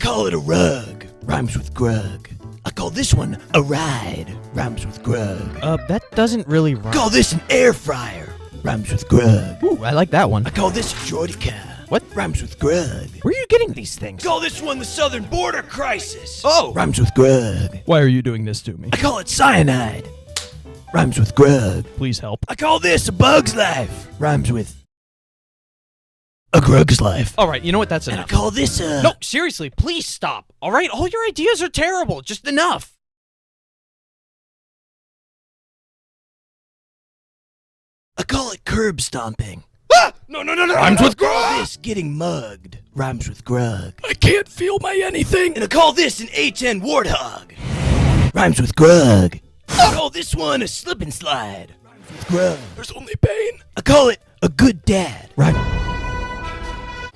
call it a rug. Rhymes with Grug. I call this one a ride. Rhymes with Grug. That doesn't really rhyme. Call this an air fryer. Rhymes with Grug. Ooh, I like that one. I call this a Jordica. What? Rhymes with Grug. Where are you getting these things? Call this one the Southern Border Crisis. Oh! Rhymes with Grug. Why are you doing this to me? I call it cyanide. Rhymes with Grug. Please help. I call this a bug's life. Rhymes with a Grug's life. All right, you know what? That's And I enough. call this a... No, seriously, please stop. All right, all your ideas are terrible. Just enough. I call it curb stomping. Ah! No. Rhymes with Grug. I call this getting mugged. Rhymes with Grug. I can't feel my anything. And I call this an A10 warthog. Rhymes with Grug. I call this one a slip and slide. Rhymes with Grug. There's only pain. I call it a good dad.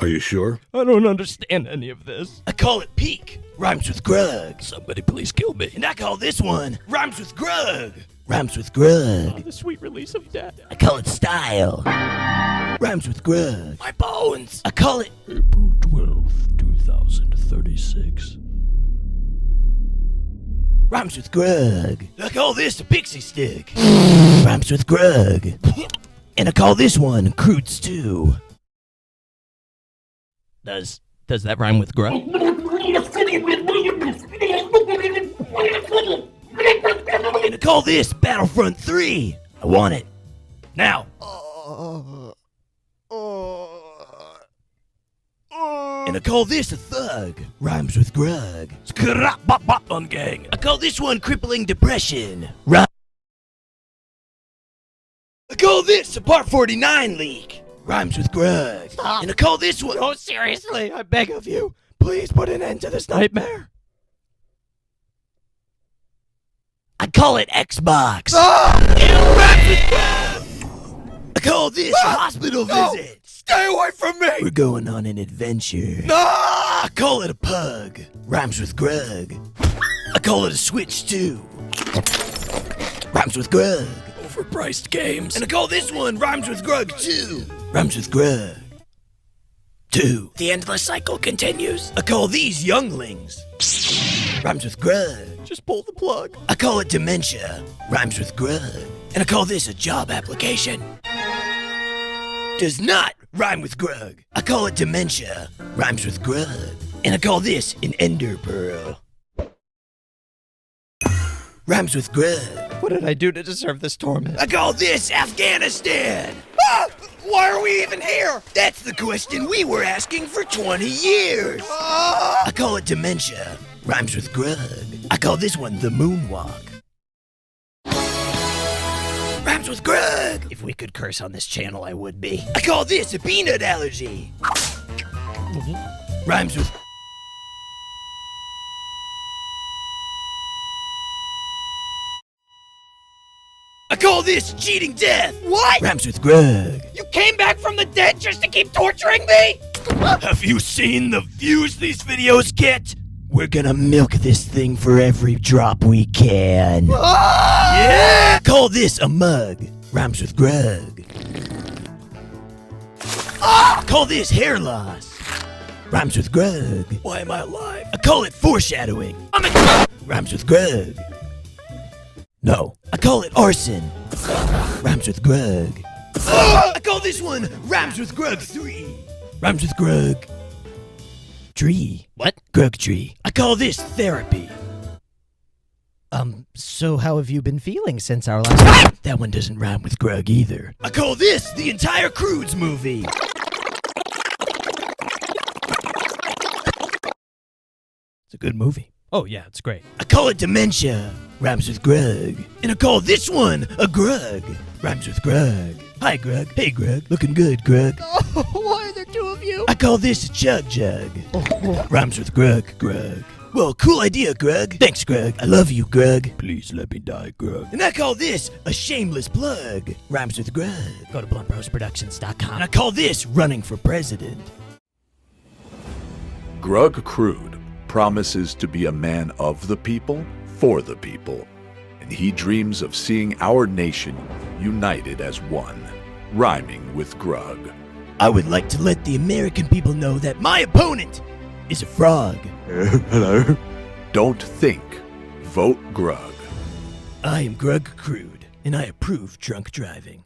Are you sure? I don't understand any of this. I call it peak. Rhymes with Grug. Somebody please kill me. And I call this one rhymes with Grug. Rhymes with Grug. The sweet release of death. I call it style. Rhymes with Grug. My bones. I call it April 12th, 2036. rhymes with Grug. I call this a pixie stick. Rhymes with Grug. And I call this one crude stew. Does that rhyme with Grug? And I call this Battlefront 3. I want it. Now. And I call this a thug. Rhymes with Grug. On gang. I call this one crippling depression. I call this a Part 49 leak. Rhymes with Grug. Stop. And I call this one... No, seriously, I beg of you. Please put an end to this nightmare. I call it Xbox. I call this a hospital visit. Stay away from me. We're going on an adventure. No! I call it a pug. Rhymes with Grug. I call it a Switch 2. Rhymes with Grug. Overpriced games. And I call this one Rhymes with Grug 2. Rhymes with Grug 2. The endless cycle continues. I call these younglings. Rhymes with Grug. Just pull the plug. I call it Dementia. Rhymes with Grug. And I call this a job application. Does not rhyme with Grug. I call it Dementia. Rhymes with Grug. And I call this an Ender Pearl. Rhymes with Grug. What did I do to deserve this torment? I call this Afghanistan. Why are we even here? That's the question we were asking for 20 years. I call it Dementia. Rhymes with Grug. I call this one the Moonwalk. Rhymes with Grug. If we could curse on this channel, I would be. I call this a peanut allergy. Rhymes with... I call this cheating death. What? Rhymes with Grug. You came back from the dead just to keep torturing me? Have you seen the views these videos get? We're gonna milk this thing for every drop we can. Yeah! Call this a mug. Rhymes with Grug. Call this hair loss. Rhymes with Grug. Why am I alive? I call it foreshadowing. Rhymes with Grug. No, I call it arson. Rhymes with Grug. I call this one Rhymes with Grug 3. Rhymes with Grug. Tree. What? Grug tree. I call this therapy. So how have you been feeling since our last... That one doesn't rhyme with Grug either. I call this the entire Crudes movie. It's a good movie. Oh, yeah, it's great. I call it Dementia. Rhymes with Grug. And I call this one a Grug. Rhymes with Grug. Hi, Grug. Hey, Grug. Looking good, Grug. Oh, why are there two of you? I call this a Chug Jug. Rhymes with Grug, Grug. Well, cool idea, Grug. Thanks, Grug. I love you, Grug. Please let me die, Grug. And I call this a shameless plug. Rhymes with Grug. Go to bluntbrosproductions.com. And I call this running for president. Grug Crude promises to be a man of the people, for the people, and he dreams of seeing our nation united as one, rhyming with Grug. I would like to let the American people know that my opponent is a frog. Hello. Don't think. Vote Grug. I am Grug Crude, and I approve drunk driving.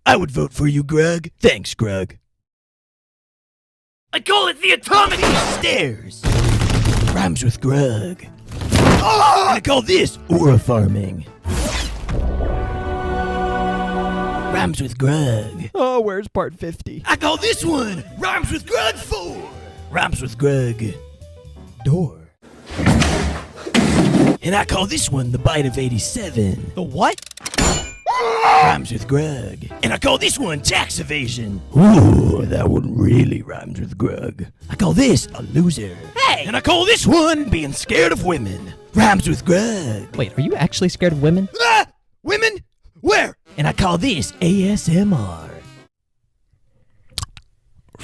I would vote for you, Grug. Thanks, Grug. I call it the atomic stairs. Rhymes with Grug. And I call this aura farming. Rhymes with Grug. Oh, where's part 50? I call this one Rhymes with Grug 4. Rhymes with Grug door. And I call this one the bite of 87. The what? Rhymes with Grug. And I call this one tax evasion. Ooh, that one really rhymes with Grug. I call this a loser. Hey! And I call this one being scared of women. Rhymes with Grug. Wait, are you actually scared of women? Ah! Women? Where? And I call this ASMR.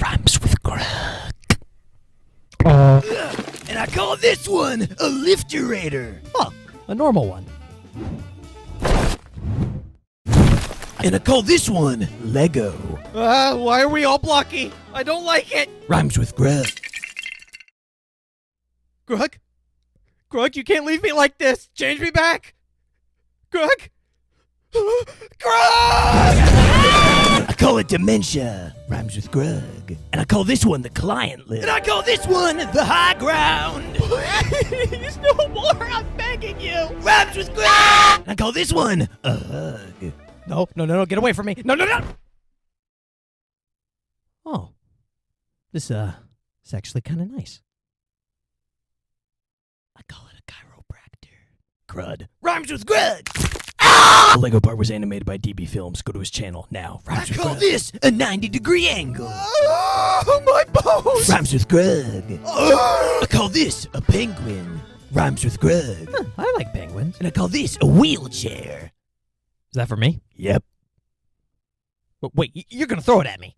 Rhymes with Grug. And I call this one a lifterator. Oh, a normal one. And I call this one Lego. Why are we all blocky? I don't like it. Rhymes with Grug. Grug? Grug, you can't leave me like this. Change me back. Grug? Grug! I call it Dementia. Rhymes with Grug. And I call this one the client list. And I call this one the high ground. Please, no more. I'm begging you. Rhymes with Grug. And I call this one a hug. No, get away from me. No. Oh, this is actually kind of nice. I call it a chiropractor. Crud. Rhymes with Grug. Ah! The Lego part was animated by DB Films. Go to his channel now. Rhymes with Grug. I call this a 90-degree angle. Oh, my bones. Rhymes with Grug. I call this a penguin. Rhymes with Grug. Huh, I like penguins. And I call this a wheelchair. Is that for me? Yep. Wait, you're gonna throw it at me?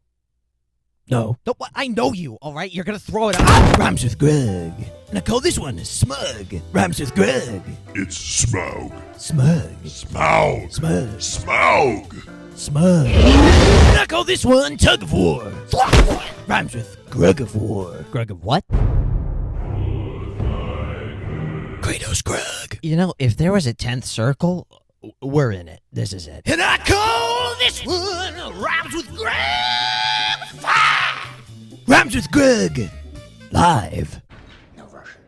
No. No, I know you, all right? You're gonna throw it at me. Rhymes with Grug. And I call this one smug. Rhymes with Grug. It's Smaug. Smug. Smaug. Smug. Smaug. Smug. And I call this one tug of war. Rhymes with Grug of war. Grug of what? Kratos Grug. You know, if there was a 10th circle, we're in it. This is it. And I call this one Rhymes with Grug 5. Rhymes with Grug. Live. No Russian.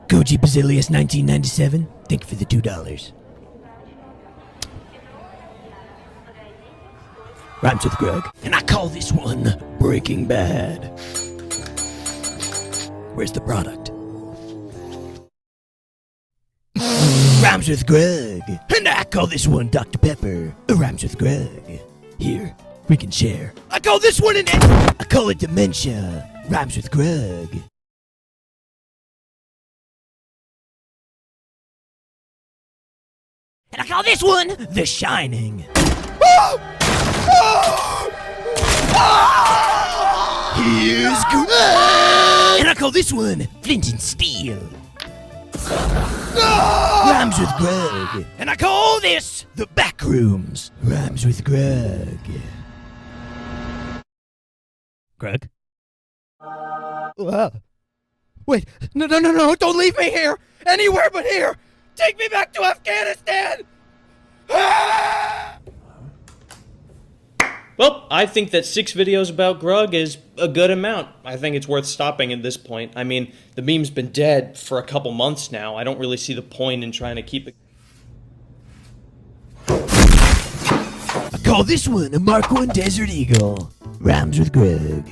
Koji Basilius 1997. Thank you for the $2. Rhymes with Grug. And I call this one Breaking Bad. Where's the product? Rhymes with Grug. And I call this one Dr. Pepper. Rhymes with Grug. Here, we can share. I call this one I call it Dementia. Rhymes with Grug. And I call this one The Shining. Here's Grug. And I call this one Flint and Steel. Rhymes with Grug. And I call this the backrooms. Rhymes with Grug. Grug? Wait, no, don't leave me here. Anywhere but here. Take me back to Afghanistan. Well, I think that 6 videos about Grug is a good amount. I think it's worth stopping at this point. I mean, the meme's been dead for a couple months now. I don't really see the point in trying to keep it. I call this one a Mark I Desert Eagle. Rhymes with Grug.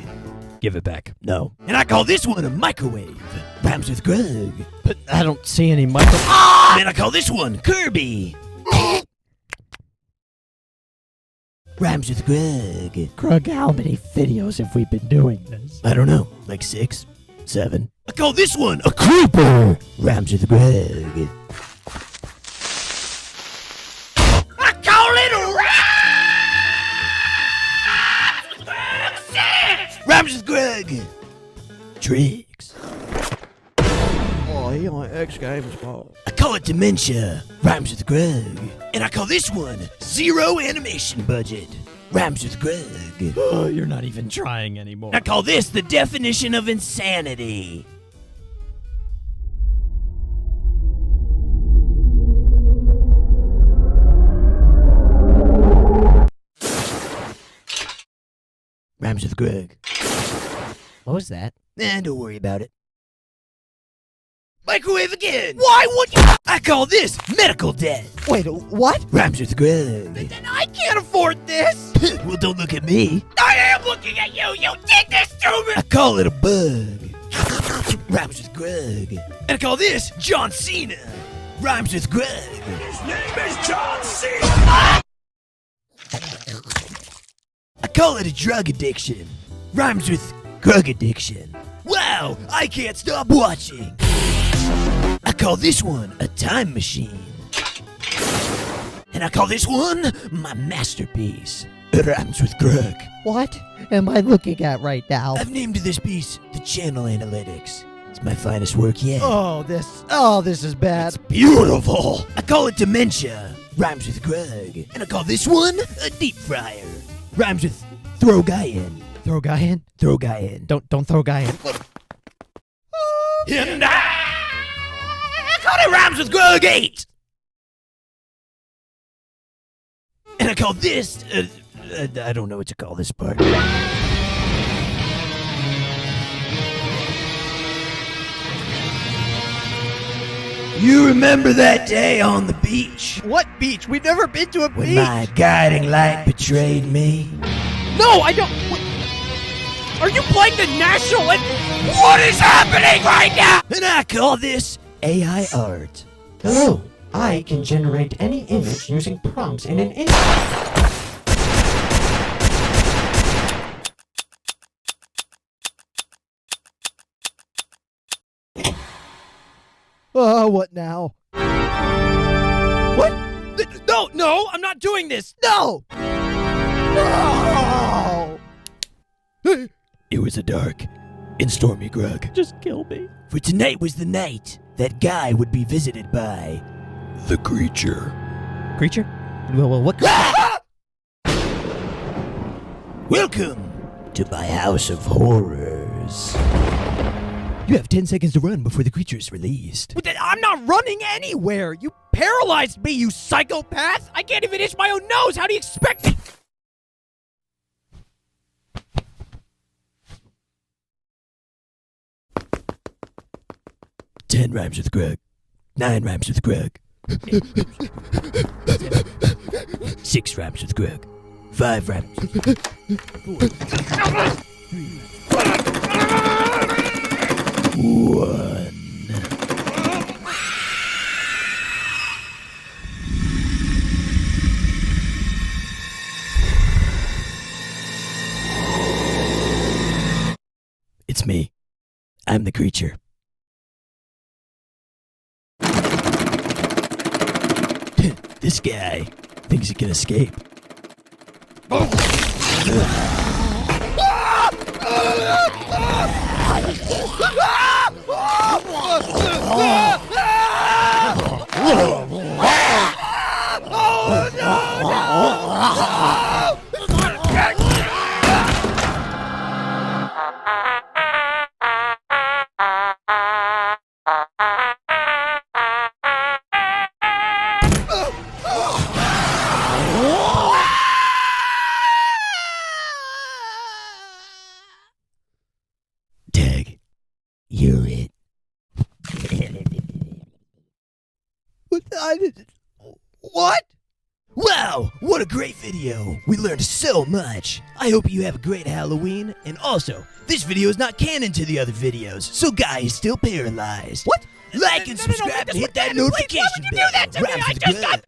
Give it back. No. And I call this one a microwave. Rhymes with Grug. But I don't see any micro... And I call this one Kirby. Rhymes with Grug. Grug, how many videos have we been doing this? I don't know, like 6, 7. I call this one a creeper. Rhymes with Grug. I call it a Rhymes with Grug 6. Rhymes with Grug. Tricks. Oh, he on X Games ball. I call it Dementia. Rhymes with Grug. And I call this one Zero Animation Budget. Rhymes with Grug. Oh, you're not even trying anymore. I call this the definition of insanity. Rhymes with Grug. What was that? Don't worry about it. Microwave again! Why would you? I call this medical debt. Wait, what? Rhymes with Grug. Then I can't afford this. Well, don't look at me. I am looking at you. You did this to me. I call it a bug. Rhymes with Grug. And I call this John Cena. Rhymes with Grug. His name is John Cena. I call it a drug addiction. Rhymes with Grug addiction. Wow, I can't stop watching. I call this one a time machine. And I call this one my masterpiece. It rhymes with Grug. What am I looking at right now? I've named this piece the Channel Analytics. It's my finest work yet. Oh, this is bad. Beautiful. I call it Dementia. Rhymes with Grug. And I call this one a deep fryer. Rhymes with throw guy in. Throw guy in? Throw guy in. Don't throw guy in. And I call it Rhymes with Grug 8. And I call this, I don't know what to call this part. You remember that day on the beach? What beach? We've never been to a When beach. my guiding light betrayed me? No, I don't. Are you playing the national? What is happening right now? And I call this AI art. Hello, I can generate any image using prompts in an image. What now? What? No, I'm not doing this. No. No. It was a dark and stormy Grug. Just kill me. For tonight was the night that guy would be visited by the creature. Creature? Well, what? Welcome to my house of horrors. You have 10 seconds to run before the creature is released. But I'm not running anywhere. You paralyzed me, you psychopath. I can't even itch my own nose. How do you expect me? Ten rhymes with Grug. 9 rhymes with Grug. 6 rhymes with Grug. 5 rhymes. 1. It's me. I'm the creature. This guy thinks he can escape. Tag, you're it. What? Wow, what a great video. We learned so much. I hope you have a great Halloween. And also, this video is not canon to the other videos, so Guy is still paralyzed. What? Like and subscribe and hit that notification bell. Why would you do that to me? Rhymes I with just Grug. got